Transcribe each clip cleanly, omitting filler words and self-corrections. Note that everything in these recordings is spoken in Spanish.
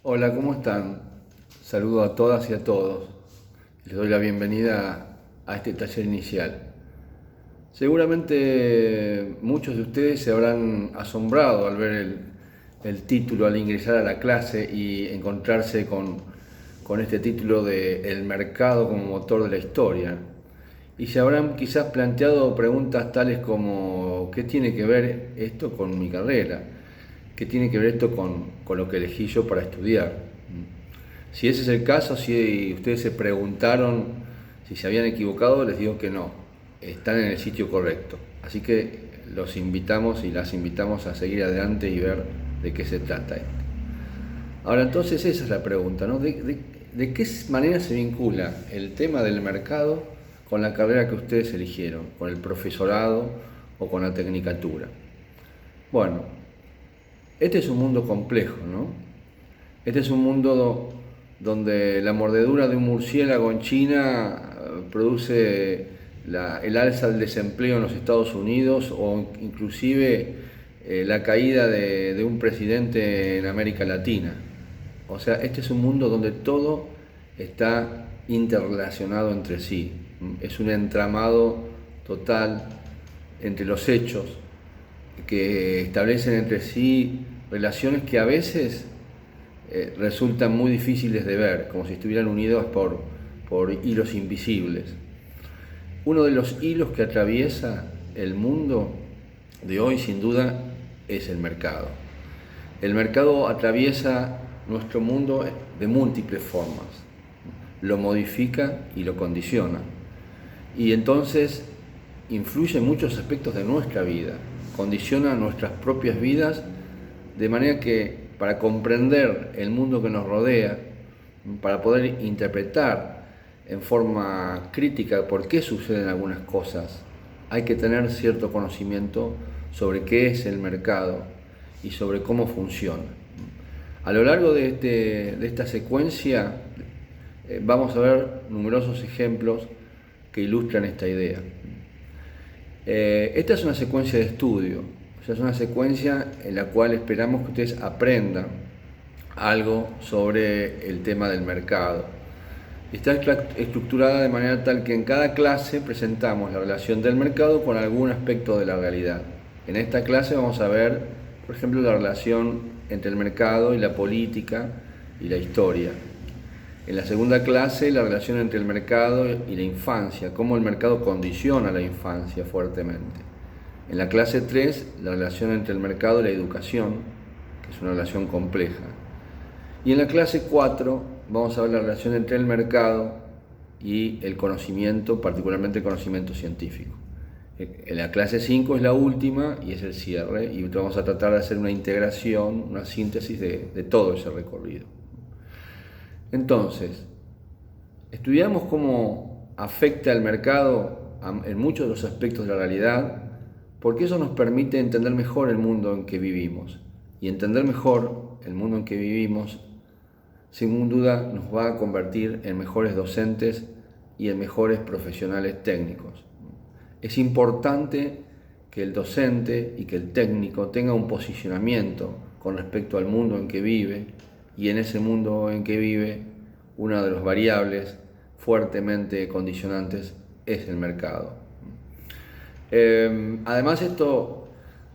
Hola, ¿cómo están? Saludo a todas y a todos. Les doy la bienvenida a este taller inicial. Seguramente muchos de ustedes se habrán asombrado al ver el título, al ingresar a la clase y encontrarse con este título de El mercado como motor de la historia. Y se habrán quizás planteado preguntas tales como ¿qué tiene que ver esto con mi carrera? ¿Qué tiene que ver esto con lo que elegí yo para estudiar? Si ese es el caso, si ustedes se preguntaron si se habían equivocado, les digo que no, están en el sitio correcto. Así que los invitamos y las invitamos a seguir adelante y ver de qué se trata esto. Ahora entonces esa es la pregunta, ¿no? ¿De qué manera se vincula el tema del mercado con la carrera que ustedes eligieron, con el profesorado o con la tecnicatura? Bueno, este es un mundo complejo, ¿no? Este es un mundo donde la mordedura de un murciélago en China produce el alza del desempleo en los Estados Unidos o inclusive la caída de un presidente en América Latina. O sea, este es un mundo donde todo está interrelacionado entre sí. Es un entramado total entre los hechos que establecen entre sí relaciones que a veces resultan muy difíciles de ver, como si estuvieran unidos por hilos invisibles. Uno de los hilos que atraviesa el mundo de hoy, sin duda, es el mercado. El mercado atraviesa nuestro mundo de múltiples formas, lo modifica y lo condiciona. Y entonces influye en muchos aspectos de nuestra vida, condiciona nuestras propias vidas, de manera que para comprender el mundo que nos rodea, para poder interpretar en forma crítica por qué suceden algunas cosas, hay que tener cierto conocimiento sobre qué es el mercado y sobre cómo funciona. A lo largo de esta secuencia vamos a ver numerosos ejemplos que ilustran esta idea. Esta es una secuencia de estudio, o sea, es una secuencia en la cual esperamos que ustedes aprendan algo sobre el tema del mercado. Está estructurada de manera tal que en cada clase presentamos la relación del mercado con algún aspecto de la realidad. En esta clase vamos a ver, por ejemplo, la relación entre el mercado y la política y la historia. En la segunda clase, la relación entre el mercado y la infancia, cómo el mercado condiciona la infancia fuertemente. En la clase 3, la relación entre el mercado y la educación, que es una relación compleja. Y en la clase 4 vamos a ver la relación entre el mercado y el conocimiento, particularmente el conocimiento científico. En la clase 5 es la última y es el cierre, y vamos a tratar de hacer una integración, una síntesis de todo ese recorrido. Entonces, estudiamos cómo afecta el mercado en muchos de los aspectos de la realidad, porque eso nos permite entender mejor el mundo en que vivimos. Y entender mejor el mundo en que vivimos, sin duda, nos va a convertir en mejores docentes y en mejores profesionales técnicos. Es importante que el docente y que el técnico tenga un posicionamiento con respecto al mundo en que vive, y en ese mundo en que vive, una de las variables fuertemente condicionantes es el mercado. Además, esto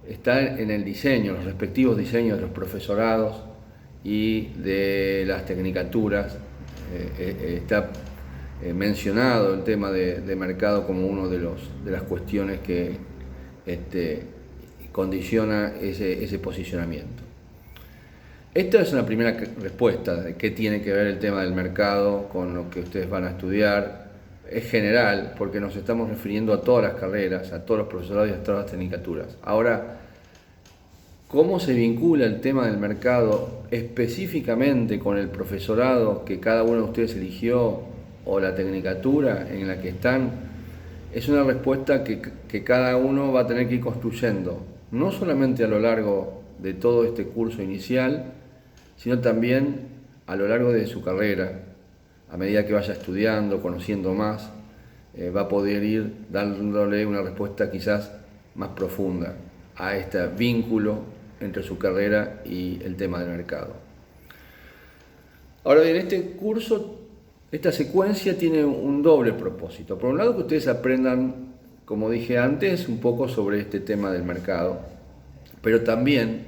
está en el diseño, los respectivos diseños de los profesorados y de las tecnicaturas. Está mencionado el tema de mercado como uno de las cuestiones que condiciona ese posicionamiento. Esta es una primera respuesta de qué tiene que ver el tema del mercado con lo que ustedes van a estudiar. Es general, porque nos estamos refiriendo a todas las carreras, a todos los profesorados y a todas las tecnicaturas. Ahora, ¿cómo se vincula el tema del mercado específicamente con el profesorado que cada uno de ustedes eligió o la tecnicatura en la que están? Es una respuesta que cada uno va a tener que ir construyendo, no solamente a lo largo de todo este curso inicial, sino también a lo largo de su carrera. A medida que vaya estudiando, conociendo más, va a poder ir dándole una respuesta quizás más profunda a este vínculo entre su carrera y el tema del mercado. Ahora bien, este curso, esta secuencia tiene un doble propósito. Por un lado, que ustedes aprendan, como dije antes, un poco sobre este tema del mercado, pero también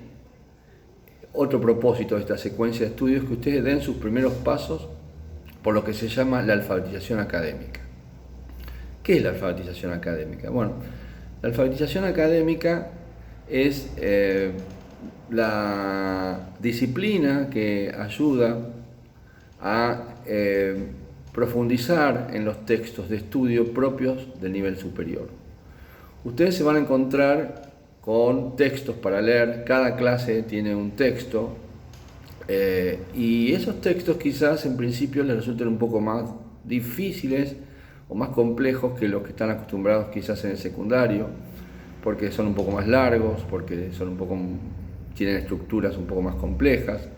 otro propósito de esta secuencia de estudios es que ustedes den sus primeros pasos por lo que se llama la alfabetización académica. ¿Qué es la alfabetización académica? Bueno, la alfabetización académica es la disciplina que ayuda a profundizar en los textos de estudio propios del nivel superior. Ustedes se van a encontrar con textos para leer, cada clase tiene un texto, y esos textos quizás en principio les resulten un poco más difíciles o más complejos que los que están acostumbrados quizás en el secundario, porque son un poco más largos, porque tienen estructuras un poco más complejas.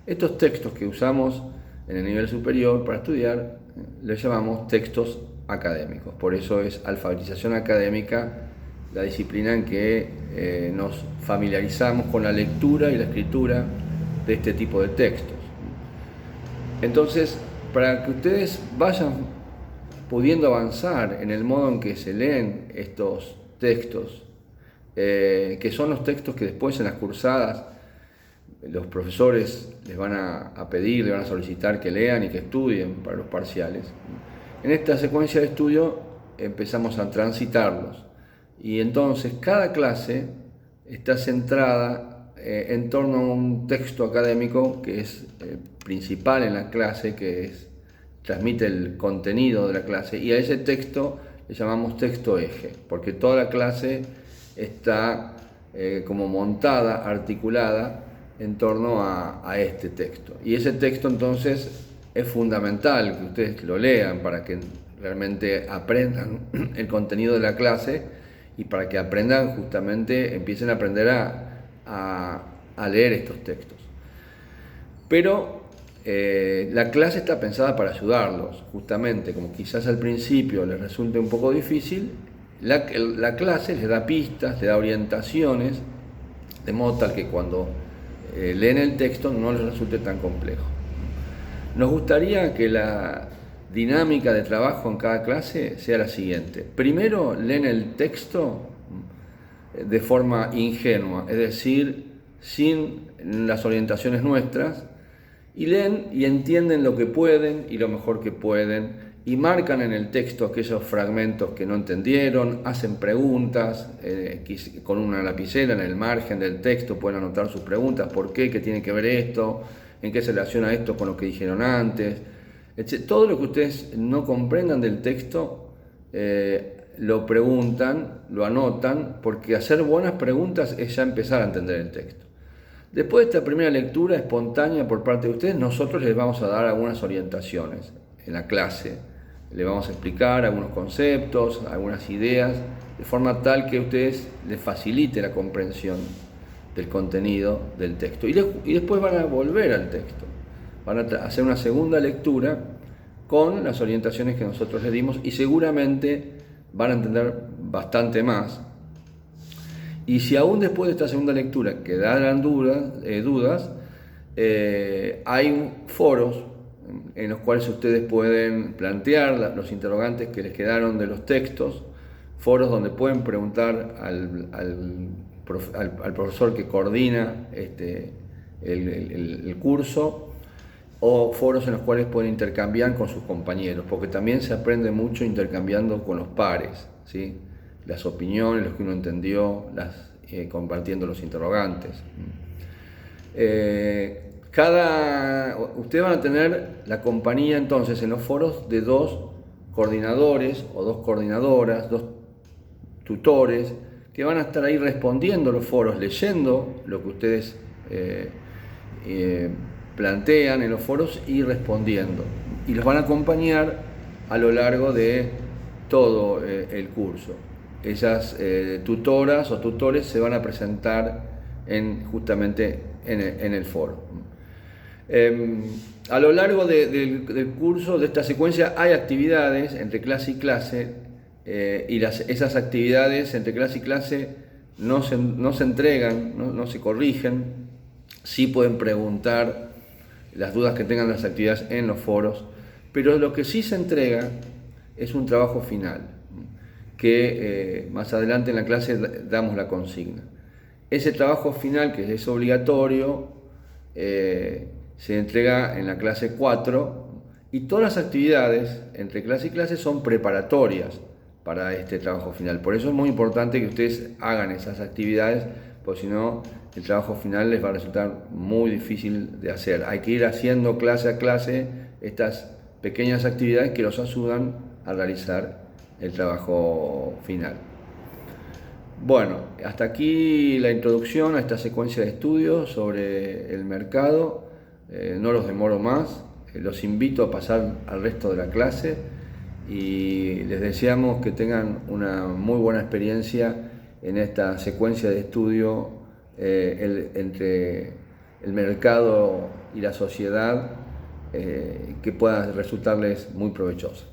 Estos textos que usamos en el nivel superior para estudiar les llamamos textos académicos. Por eso es alfabetización académica la disciplina en que nos familiarizamos con la lectura y la escritura de este tipo de textos. Entonces, para que ustedes vayan pudiendo avanzar en el modo en que se leen estos textos, que son los textos que después en las cursadas los profesores les van a pedir, les van a solicitar que lean y que estudien para los parciales. En esta secuencia de estudio empezamos a transitarlos y entonces cada clase está centrada en torno a un texto académico que es principal en la clase, transmite el contenido de la clase, y a ese texto le llamamos texto eje, porque toda la clase está como montada, articulada en torno a este texto. Y ese texto entonces es fundamental que ustedes lo lean para que realmente aprendan el contenido de la clase y para que aprendan justamente, empiecen a aprender a leer estos textos. Pero la clase está pensada para ayudarlos, justamente, como quizás al principio les resulte un poco difícil, la clase les da pistas, les da orientaciones, de modo tal que cuando leen el texto no les resulte tan complejo. Nos gustaría que la dinámica de trabajo en cada clase sea la siguiente. Primero leen el texto de forma ingenua, es decir, sin las orientaciones nuestras, y leen y entienden lo que pueden y lo mejor que pueden, y marcan en el texto aquellos fragmentos que no entendieron, hacen preguntas, con una lapicera en el margen del texto pueden anotar sus preguntas, ¿por qué? ¿Qué tiene que ver esto? ¿En qué se relaciona esto con lo que dijeron antes? Todo lo que ustedes no comprendan del texto, lo preguntan, lo anotan, porque hacer buenas preguntas es ya empezar a entender el texto. Después de esta primera lectura espontánea por parte de ustedes, nosotros les vamos a dar algunas orientaciones en la clase. Les vamos a explicar algunos conceptos, algunas ideas, de forma tal que a ustedes les facilite la comprensión del contenido del texto. Y después van a volver al texto. Van a hacer una segunda lectura con las orientaciones que nosotros les dimos y seguramente van a entender bastante más. Y si aún después de esta segunda lectura quedaran dudas, hay foros en los cuales ustedes pueden plantear los interrogantes que les quedaron de los textos, foros donde pueden preguntar al profesor que coordina el curso, o foros en los cuales pueden intercambiar con sus compañeros, porque también se aprende mucho intercambiando con los pares, ¿sí? Las opiniones, lo que uno entendió, compartiendo los interrogantes. Ustedes van a tener la compañía entonces en los foros de dos coordinadores o dos coordinadoras, dos tutores, que van a estar ahí respondiendo los foros, leyendo lo que ustedes plantean en los foros y respondiendo. Y los van a acompañar a lo largo de todo el curso. Esas tutoras o tutores se van a presentar justamente en el foro. A lo largo del curso, de esta secuencia, hay actividades entre clase y clase, y esas actividades entre clase y clase no se entregan, no se corrigen. Sí pueden preguntar las dudas que tengan las actividades en los foros, pero lo que sí se entrega es un trabajo final, que más adelante en la clase damos la consigna. Ese trabajo final, que es obligatorio, se entrega en la clase 4 y todas las actividades entre clase y clase son preparatorias para este trabajo final. Por eso es muy importante que ustedes hagan esas actividades, porque si no, el trabajo final les va a resultar muy difícil de hacer. Hay que ir haciendo clase a clase estas pequeñas actividades que los ayudan a realizar el trabajo final. Bueno, hasta aquí la introducción a esta secuencia de estudios sobre el mercado. No los demoro más, los invito a pasar al resto de la clase y les deseamos que tengan una muy buena experiencia en esta secuencia de estudio entre el mercado y la sociedad, que pueda resultarles muy provechosa.